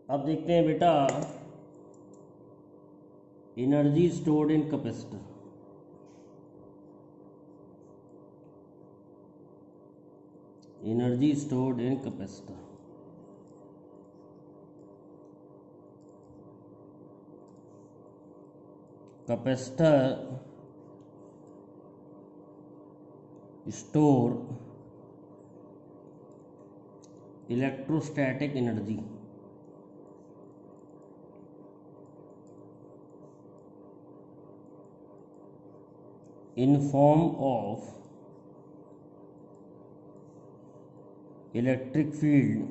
अब देखते हैं बेटा energy stored in capacitor. Energy stored in capacitor. Capacitor store electrostatic energy in form of electric field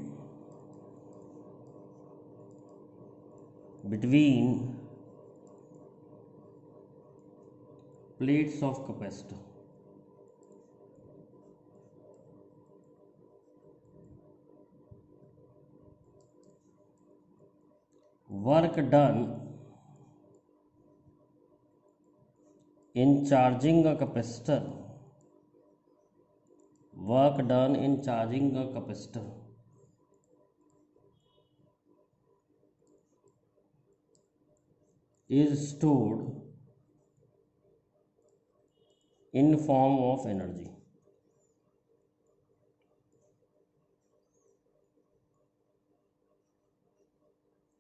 between plates of capacitor. Work done in charging a capacitor. Work done in charging a capacitor is stored in form of energy.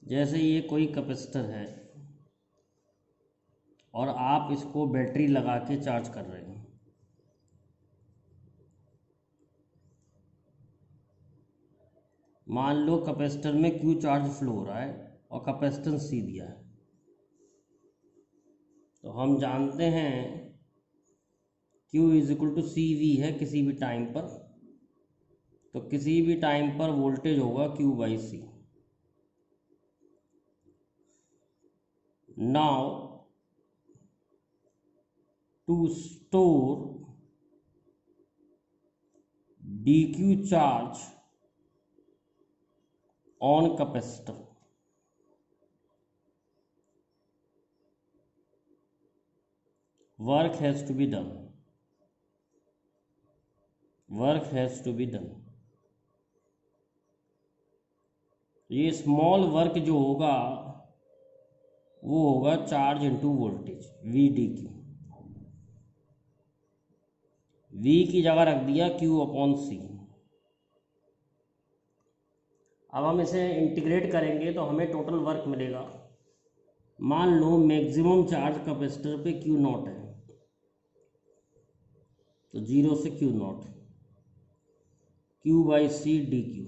जैसे ये कोई capacitor है और आप इसको battery लगा के charge कर रहे हैं। मान लो कैपेसिटर में क्यू चार्ज फ्लो हो रहा है और कैपेसिटेंस सी दिया है, तो हम जानते हैं Q is equal to C V है किसी भी टाइम पर, तो किसी भी टाइम पर वोल्टेज होगा Q by C. Now to store dq charge on capacitor, work has to be done. Work has to be done. ये स्मॉल वर्क जो होगा वो होगा charge into voltage V D Q. V की जगह रख दिया क्यू अपॉन सी। अब हम इसे इंटीग्रेट करेंगे तो हमें टोटल वर्क मिलेगा। मान लो मैक्सिमम चार्ज कैपेसिटर पे क्यू नॉट है, तो 0 से Q naught, Q by C D Q,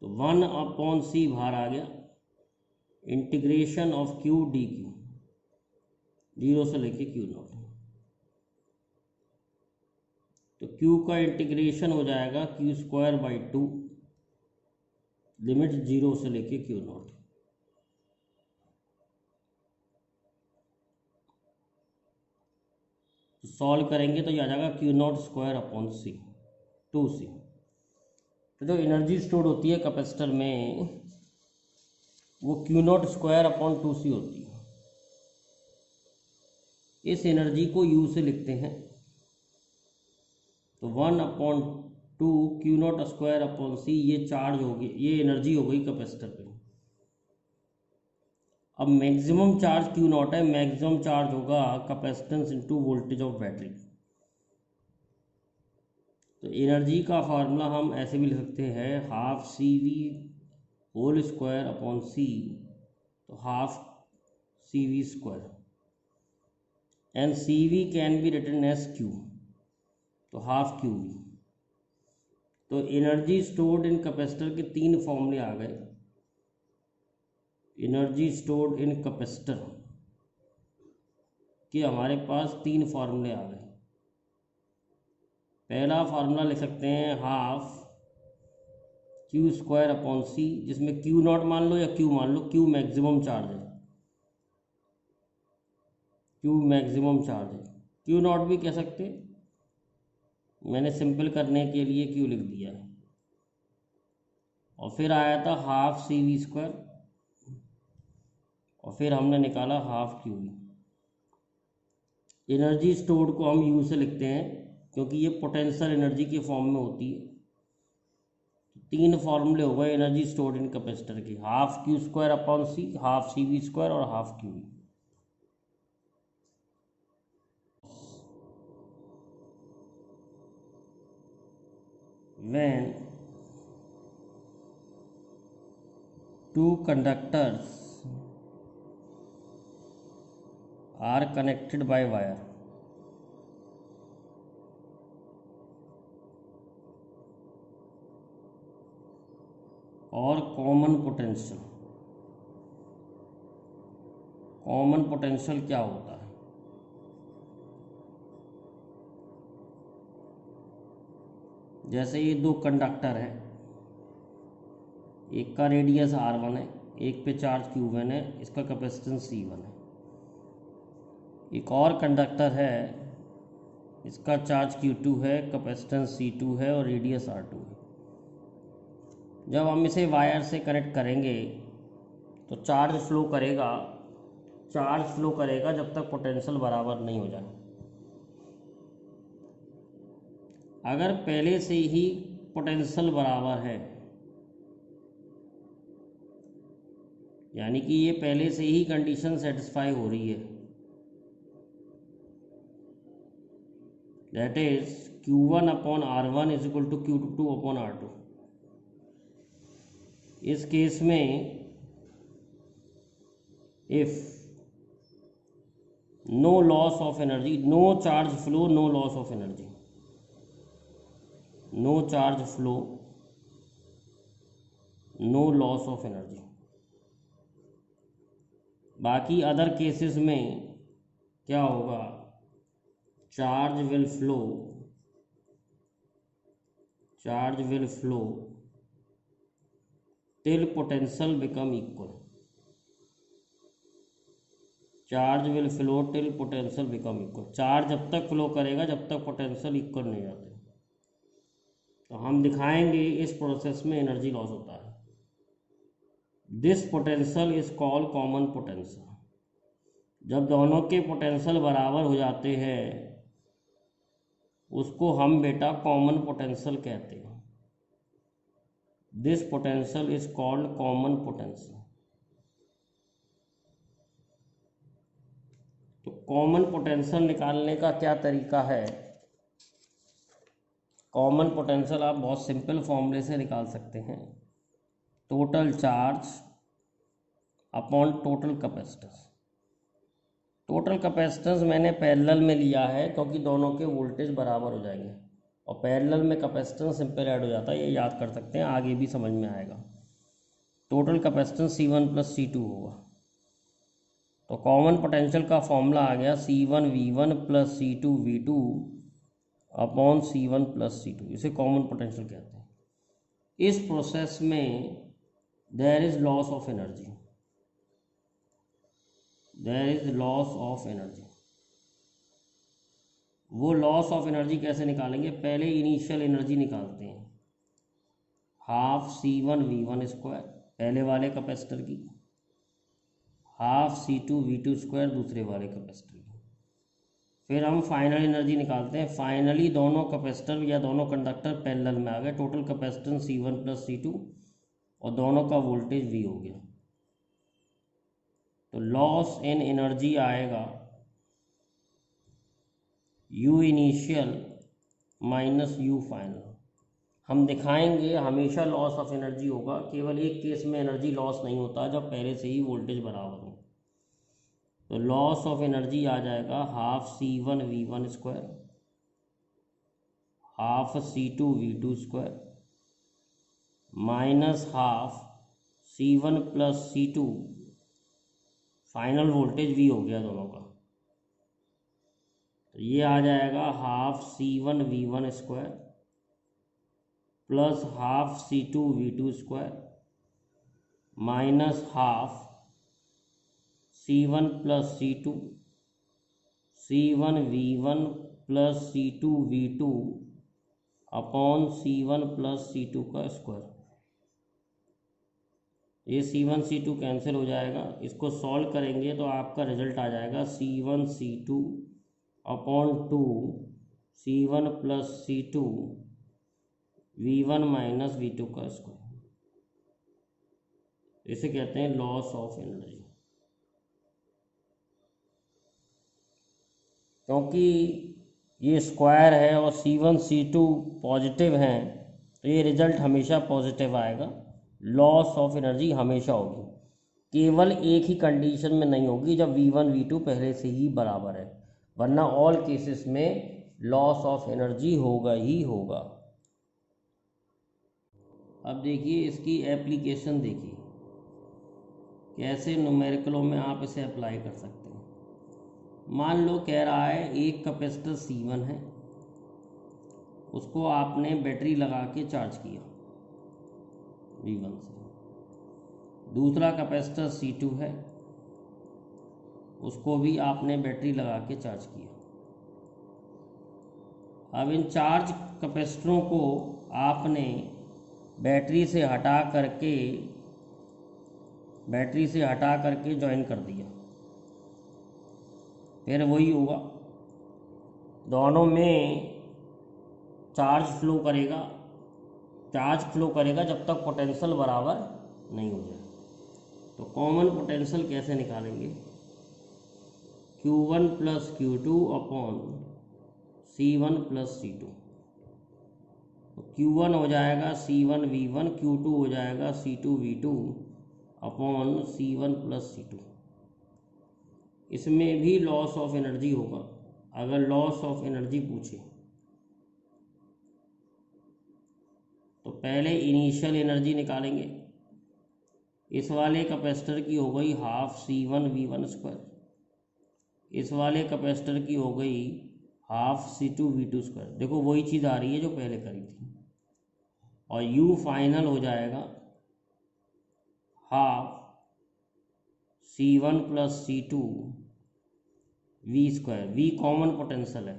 तो 1 अपॉन सी बाहर आ गया, integration of Q D Q, 0 से लेके क्यू नॉट, तो Q का इंटीग्रेशन हो जाएगा क्यू स्क्वायर बाई 2, लिमिट 0 से लेके क्यू नॉट। तो सॉल्व करेंगे तो ये आ जाएगा Q naught square upon C 2c। तो जो एनर्जी स्टोर होती है कैपेसिटर में वो Q naught square upon 2c होती है। इस एनर्जी को U से लिखते हैं, तो 1 upon 2 Q naught square upon C, ये चार्ज होगी, ये एनर्जी हो गई कैपेसिटर पे। अब मैक्सिमम चार्ज क्यू नॉट है, मैक्सिमम चार्ज होगा capacitance into voltage of battery. तो एनर्जी का फार्मूला हम ऐसे भी लिख सकते हैं, half C V whole square upon C, तो half C V square, and C V can be written as Q, तो हाफ क्यू वी। तो एनर्जी स्टोर्ड इन कैपेसिटर के 3 फॉर्मूले आ गए। एनर्जी स्टोर्ड इन कैपेसिटर के हमारे पास 3 फार्मूले आ गए। पहला फार्मूला लिख सकते हैं हाफ क्यू स्क्वायर अपॉन सी, जिसमें क्यू नॉट मान लो या क्यू मान लो, क्यू मैक्सिमम चार्ज है, क्यू मैक्सिमम चार्ज है, क्यू नॉट भी कह सकते हैं, मैंने सिंपल करने के लिए क्यू लिख दिया है। और फिर आया था हाफ सी वी स्क्वायर, और फिर हमने निकाला half Q V. Energy stored को हम यू से लिखते हैं क्योंकि ये पोटेंशियल एनर्जी के फॉर्म में होती है। तीन फॉर्मूले हो गए एनर्जी स्टोर्ड इन कैपेसिटर की, half Q square upon C, half C V square और half Q V. When two conductors are connected by wire, और कॉमन पोटेंशियल क्या होता है? जैसे ये दो कंडक्टर हैं, एक का रेडियस R1 है, एक पे चार्ज Q1 है, इसका कैपेसिटेंस C1 है। एक और कंडक्टर है, इसका चार्ज Q2 है, कैपेसिटेंस C2 है और रेडियस R2 है। जब हम इसे वायर से कनेक्ट करेंगे तो चार्ज फ्लो करेगा जब तक पोटेंशियल बराबर नहीं हो जाए। अगर पहले से ही पोटेंशियल बराबर है, यानी कि ये पहले से ही कंडीशन सेटिस्फाई हो रही है, that is Q1 upon R1 is equal to Q2 upon R2। इस केस में if no loss of energy, no charge flow, no loss of energy, no charge flow, no loss of energy. बाकी other cases में क्या होगा? Charge will flow till potential become equal. Charge will flow till potential become equal. Charge जब तक flow करेगा जब तक potential equal नहीं जाते। तो हम दिखाएंगे इस प्रोसेस में एनर्जी लॉस होता है। This potential is called common potential. जब दोनों के पोटेंशियल बराबर हो जाते हैं उसको हम बेटा कॉमन पोटेंशियल कहते हैं। This potential is called common potential. तो कॉमन पोटेंशियल निकालने का क्या तरीका है? कॉमन पोटेंशियल आप बहुत सिंपल फॉर्मूले से निकाल सकते हैं। Total charge upon total capacitance. Total capacitance मैंने पैरेलल में लिया है क्योंकि दोनों के वोल्टेज बराबर हो जाएंगे, और पैरेलल में कैपेसिटेंस सिंपल ऐड हो जाता है, ये याद कर सकते हैं, आगे भी समझ में आएगा। Total capacitance C1 plus C2 होगा। तो कॉमन पोटेंशियल का फॉर्मूला आ गया C1V1 plus C2V2 upon C1 plus C2। इसे कॉमन पोटेंशियल कहते हैं। इस प्रोसेस में there is loss of energy, there is loss of energy. वो लॉस ऑफ एनर्जी कैसे निकालेंगे? पहले इनिशियल एनर्जी निकालते हैं, हाफ C1V1 स्क्वायर पहले वाले कैपेसिटर की, हाफ C2V2 स्क्वायर दूसरे वाले कैपेसिटर की। फिर हम फाइनल एनर्जी निकालते हैं। फाइनली दोनों कैपेसिटर या दोनों कंडक्टर पैरेलल में आ गए। Total capacitance C1 plus C2 और दोनों का वोल्टेज V हो गया। तो लॉस इन एनर्जी आएगा U initial minus U final. हम दिखाएंगे हमेशा लॉस ऑफ एनर्जी होगा, केवल एक केस में एनर्जी लॉस नहीं होता जब पहले से ही वोल्टेज बराबर हो। तो लॉस ऑफ एनर्जी आ जाएगा half C1V1 square, half C2V2 square minus half C1 plus C2, final voltage V हो गया दोनों का। तो ये आ जाएगा half C1V1 square plus half C2V2 square minus half C1 plus C2 C1V1 plus C2V2 upon C1 plus C2 का square. ये C1 C2 कैंसिल हो जाएगा। इसको सॉल्व करेंगे तो आपका रिजल्ट आ जाएगा C1 C2 upon 2 C1 plus C2 V1 minus V2 का स्क्वायर। इसे कहते हैं लॉस ऑफ एनर्जी। क्योंकि ये स्क्वायर है और C1 C2 पॉजिटिव हैं तो ये रिजल्ट हमेशा पॉजिटिव आएगा। लॉस ऑफ एनर्जी हमेशा होगी, केवल एक ही कंडीशन में नहीं होगी जब V1 V2 पहले से ही बराबर है, वरना ऑल केसेस में लॉस ऑफ एनर्जी होगा ही होगा। अब देखिए इसकी एप्लीकेशन, देखिए कैसे न्यूमेरिकलों में आप इसे अप्लाई कर सकते हैं। मान लो कह रहा है एक कैपेसिटर C1 है, उसको आपने बैटरी लगा के चार्ज किया V1 से। दूसरा कैपेसिटर C2 है, उसको भी आपने बैटरी लगा के चार्ज किया। अब इन चार्ज कैपेसिटरों को आपने बैटरी से हटा करके ज्वाइन कर दिया। फिर वही होगा, दोनों में चार्ज फ्लो करेगा जब तक पोटेंशियल बराबर नहीं हो जाए। तो कॉमन पोटेंशियल कैसे निकालेंगे? Q1 plus Q2 upon C1 plus C2। तो Q1 हो जाएगा C1 V1, Q2 हो जाएगा C2 V2 upon C1 plus C2। इसमें भी लॉस ऑफ एनर्जी होगा। अगर लॉस ऑफ एनर्जी पूछे तो पहले इनिशियल एनर्जी निकालेंगे। इस वाले कैपेसिटर की हो गई हाफ C1 V1 स्क्वायर, इस वाले कैपेसिटर की हो गई हाफ C2 V2 स्क्वायर। देखो वही चीज़ आ रही है जो पहले करी थी, और U फाइनल हो जाएगा half C1 plus C2 V square. V common potential है।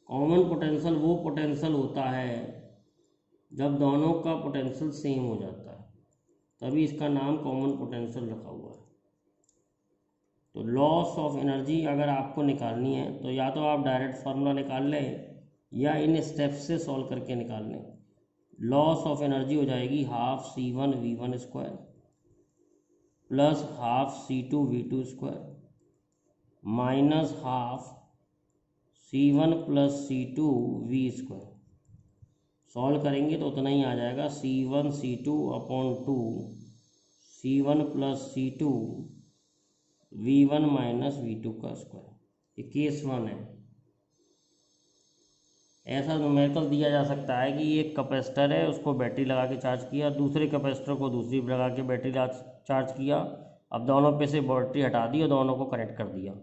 कॉमन पोटेंशियल वो पोटेंशियल होता है जब दोनों का पोटेंशियल सेम हो जाता है, तभी इसका नाम कॉमन पोटेंशियल रखा हुआ है। तो लॉस ऑफ एनर्जी अगर आपको निकालनी है तो या तो आप डायरेक्ट फार्मूला निकाल लें या इन स्टेप्स से सॉल्व करके निकाल लें। लॉस ऑफ एनर्जी हो जाएगी half C1 V1 square plus half C2 V2 square minus half C1 plus C2 V square. Solve करेंगे तो उतना ही आ जाएगा, C1 C2 upon 2 C1 plus C2 V1 minus V2 का स्क्वायर। ये केस 1 है। ऐसा न्यूमेरिकल दिया जा सकता है कि एक कैपेसिटर है, उसको बैटरी लगा के चार्ज किया, दूसरे कैपेसिटर को दूसरी लगा के बैटरी चार्ज किया। अब दोनों पे से बैटरी हटा दी और दोनों को कनेक्ट कर दिया।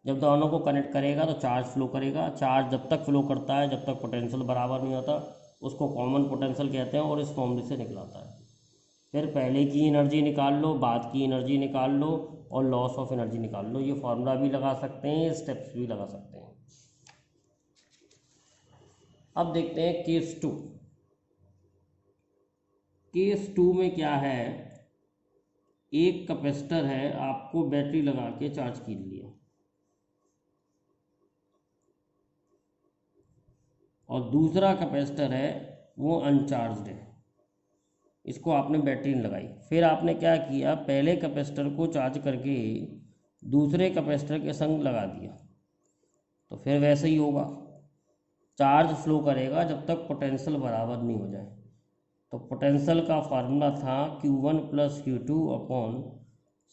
जब दोनों को कनेक्ट करेगा तो चार्ज फ्लो करेगा। चार्ज जब तक फ्लो करता है जब तक पोटेंशियल बराबर नहीं होता, उसको कॉमन पोटेंशियल कहते हैं और इस फॉर्मूले से निकलाता है। फिर पहले की एनर्जी निकाल लो, बाद की एनर्जी निकाल लो और लॉस ऑफ एनर्जी निकाल लो। ये फार्मूला भी लगा सकते हैं, स्टेप्स भी लगा सकते हैं। अब देखते हैं केस 2। केस 2 में क्या है, एक कैपेसिटर है, आपको बैटरी लगा के चार्ज कर लिया और दूसरा कैपेसिटर है वो अनचार्ज्ड है, इसको आपने बैटरी नहीं लगाई। फिर आपने क्या किया, पहले कैपेसिटर को चार्ज करके दूसरे कैपेसिटर के संग लगा दिया। तो फिर वैसे ही होगा, चार्ज फ्लो करेगा जब तक पोटेंशियल बराबर नहीं हो जाए। तो पोटेंशियल का फार्मूला था Q1 plus Q2 upon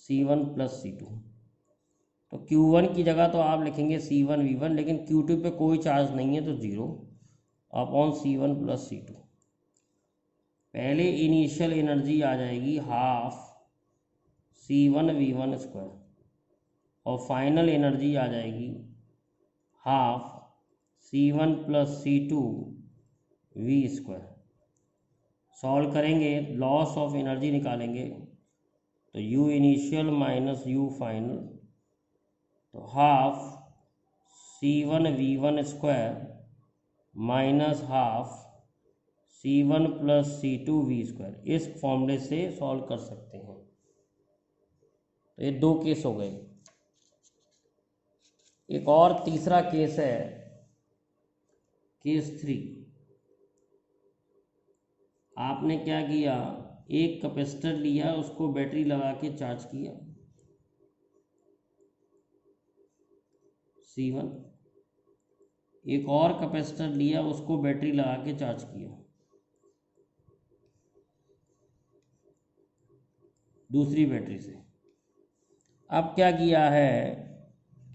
C1 plus C2। तो Q1 की जगह तो आप लिखेंगे C1 V1, लेकिन Q2 पे कोई चार्ज नहीं है तो 0 अपॉन C1 प्लस C2। पहले इनिशियल एनर्जी आ जाएगी हाफ C1 V1 स्क्वायर और फाइनल एनर्जी आ जाएगी half C1 plus C2 V square. Solve करेंगे, लॉस ऑफ एनर्जी निकालेंगे तो U initial minus U final, तो half C1 V1 square minus half C1 plus C2 V square. इस फॉर्मूले से सॉल्व कर सकते हैं। तो ये 2 केस हो गए। एक और तीसरा केस है, केस 3। आपने क्या किया, एक कैपेसिटर लिया, उसको बैटरी लगा के चार्ज किया C1, एक और कैपेसिटर लिया, उसको बैटरी लगा के चार्ज किया दूसरी बैटरी से। अब क्या किया है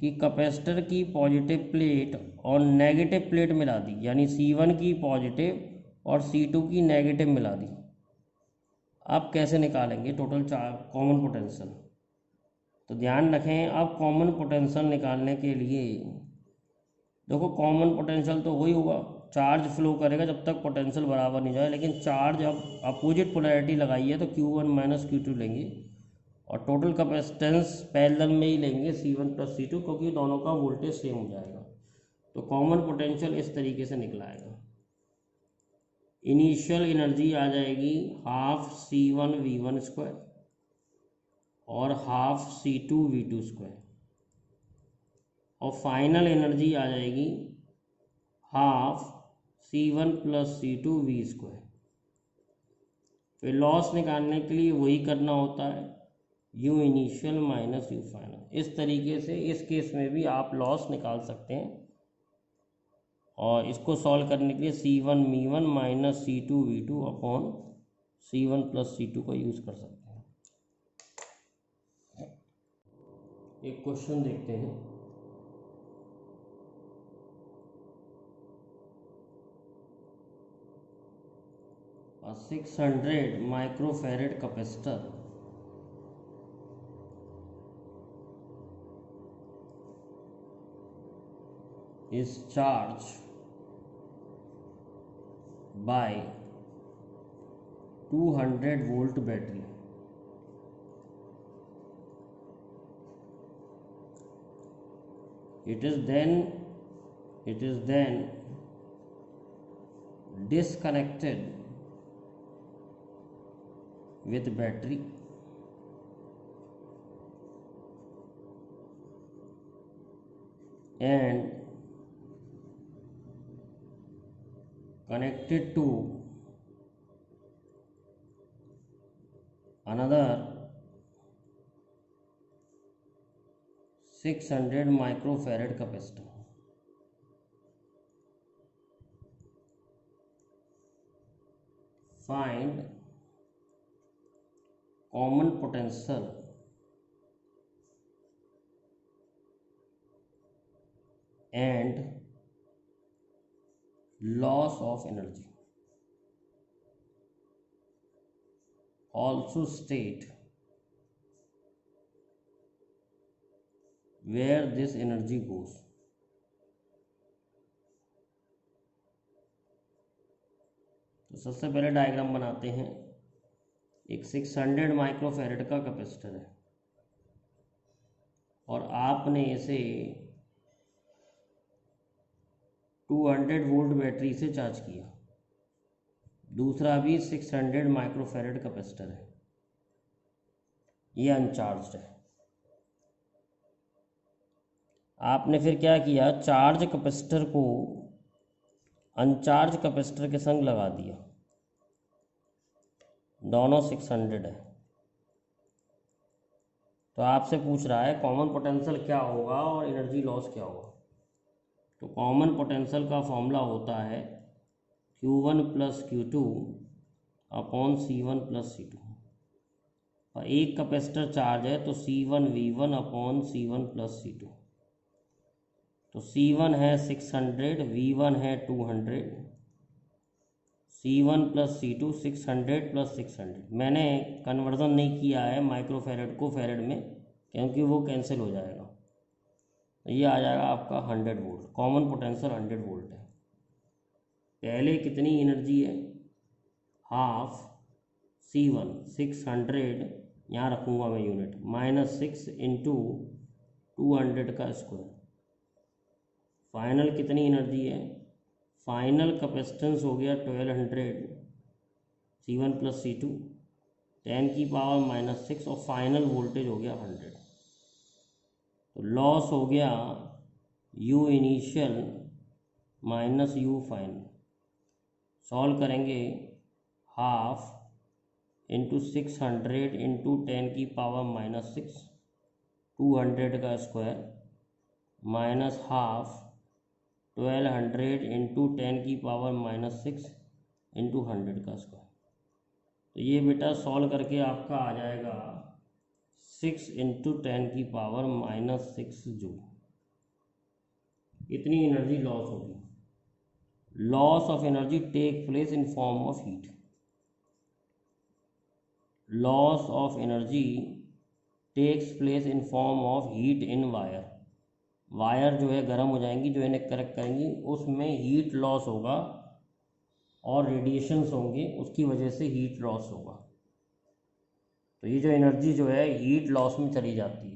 कि कैपेसिटर की पॉजिटिव प्लेट और नेगेटिव प्लेट मिला दी, यानी C1 की पॉजिटिव और C2 की नेगेटिव मिला दी। अब कैसे निकालेंगे टोटल चार्ज कॉमन पोटेंशियल? तो ध्यान रखें, अब कॉमन पोटेंशियल निकालने के लिए देखो, कॉमन पोटेंशियल तो वही होगा, चार्ज फ्लो करेगा जब तक पोटेंशियल बराबर नहीं जाए, लेकिन चार्ज अब अपोजिट पोलैरिटी लगाई है तो Q1 माइनस Q2 लेंगे और टोटल कैपेसिटेंस पैरेलल में ही लेंगे C1 प्लस C2, क्योंकि दोनों का वोल्टेज सेम हो जाएगा। तो कॉमन पोटेंशियल इस तरीके से निकलाएगा। इनिशियल एनर्जी आ जाएगी हाफ C1V1 स्क्वायर और हाफ C2V2 स्क्वायर, और फाइनल एनर्जी आ जाएगी half C1 plus C2V square. फिर लॉस निकालने के लिए वही करना होता है, U initial minus U final. इस तरीके से इस केस में भी आप लॉस निकाल सकते हैं, और इसको सॉल्व करने के लिए C1V1 minus C2V2 upon C1 plus C2 का यूज़ कर सकते हैं। एक क्वेश्चन देखते हैं। A 600 microfarad capacitor is charged by 200 volt battery. It is then disconnected with battery and connected to another 600 microfarad capacitor. Find common potential and loss of energy. Also state where this energy goes. तो सबसे पहले diagram बनाते हैं। एक 600 microfarad का capacitor है और आपने इसे 200 वोल्ट बैटरी से चार्ज किया। दूसरा भी 600 माइक्रोफैरेड कैपेसिटर है, ये अनचार्ज्ड है। आपने फिर क्या किया, चार्ज कैपेसिटर को अनचार्ज कैपेसिटर के संग लगा दिया, दोनों 600 है। तो आपसे पूछ रहा है कॉमन पोटेंशियल क्या होगा और एनर्जी लॉस क्या होगा। तो कॉमन पोटेंशियल का फॉर्मूला होता है Q1 plus Q2 upon C1 plus C2, और एक कैपेसिटर चार्ज है तो C1V1 upon C1 plus C2। तो C1 है 600, V1 है 200, C1 प्लस C2 600 प्लस 600। मैंने कन्वर्जन नहीं किया है माइक्रोफैरेड को फैरेड में, क्योंकि वो कैंसिल हो जाएगा। ये आ जाएगा आपका 100 वोल्ट। कॉमन पोटेंशियल 100 वोल्ट है। पहले कितनी एनर्जी है, हाफ C1 600, यहाँ रखूँगा मैं यूनिट, माइनस 6 इंटू 200 का स्क्वायर। फाइनल कितनी एनर्जी है, फाइनल कैपेसिटेंस हो गया 1200 C1 प्लस C2 10 की पावर माइनस 6, और फाइनल वोल्टेज हो गया 100। तो लॉस हो गया U initial minus U final. Solve करेंगे, हाफ इंटू 600 इंटू 10⁻⁻6 200 का square minus half 1200 into 10⁻⁻6 into 100 का स्क्वायर। तो ये बेटा सॉल्व करके आपका आ जाएगा 6 इंटू 10⁻⁻6 जूल। इतनी एनर्जी लॉस होगी। Loss of energy take place in form of heat. Loss of energy takes place in form of heat in wire. Wire जो है गर्म हो जाएंगी, जो इन्हें करेक्ट करेंगी, उसमें हीट लॉस होगा और रेडिएशंस होंगे, उसकी वजह से हीट लॉस होगा। तो ये जो एनर्जी जो है हीट लॉस में चली जाती है।